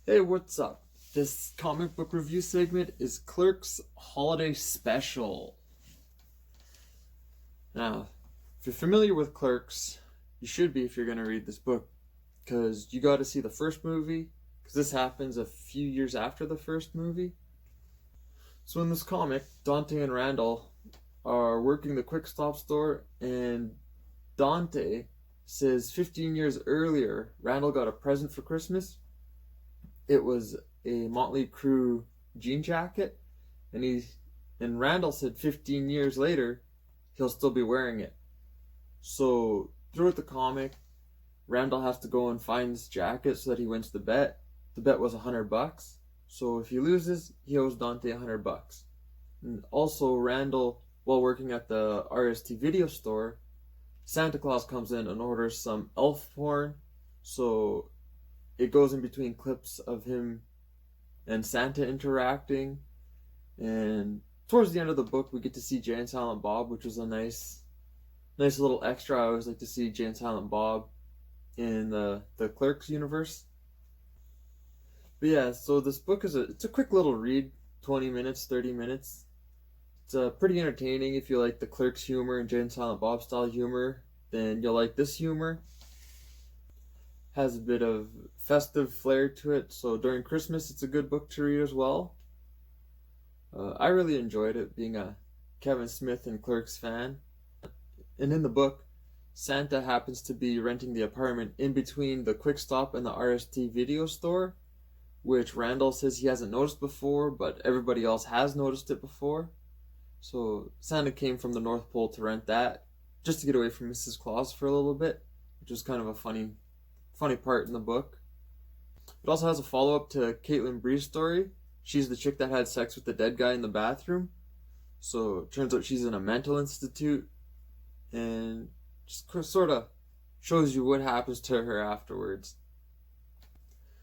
Hey, what's up? This comic book review segment is Clerks Holiday Special. Now, if you're familiar with Clerks, you should be if you're going to read this book, because you got to see the first movie, because this happens a few years after the first movie. So in this comic, Dante and Randall are working the quick stop store, and Dante says 15 years earlier, Randall got a present for Christmas. It was a Motley Crue jean jacket, and Randall said 15 years later he'll still be wearing it. So throughout the comic, Randall has to go and find this jacket so that he wins the bet. The bet was $100. So if he loses, he owes Dante $100. And also Randall, while working at the RST video store, Santa Claus comes in and orders some elf porn. So it goes in between clips of him and Santa interacting, and towards the end of the book we get to see Jay and Silent Bob, which was a nice little extra. I always like to see Jay and Silent Bob in the Clerks universe. But yeah, so this book it's a quick little read, 20 minutes, 30 minutes. It's pretty entertaining. If you like the Clerks humor and Jay and Silent Bob style humor, then you'll like this humor. Has a bit of festive flair to it, so during Christmas it's a good book to read as well. I really enjoyed it, being a Kevin Smith and Clerks fan. And in the book, Santa happens to be renting the apartment in between the Quick Stop and the RST video store, which Randall says he hasn't noticed before, but everybody else has noticed it before. So Santa came from the North Pole to rent that, just to get away from Mrs. Claus for a little bit, which was kind of a funny part in the book. It also has a follow-up to Caitlin Bree's story. She's the chick that had sex with the dead guy in the bathroom. So it turns out she's in a mental institute, and just sort of shows you what happens to her afterwards.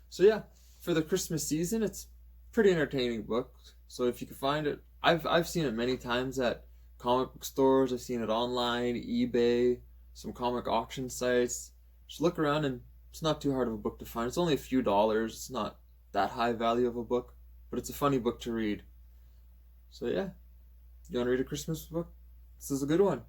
So yeah, for the Christmas season, it's a pretty entertaining book. So if you can find it, I've seen it many times at comic book stores. I've seen it online, eBay, some comic auction sites. Just look around, and it's not too hard of a book to find. It's only a few dollars. It's not that high value of a book, but it's a funny book to read. So yeah, you want to read a Christmas book? This is a good one.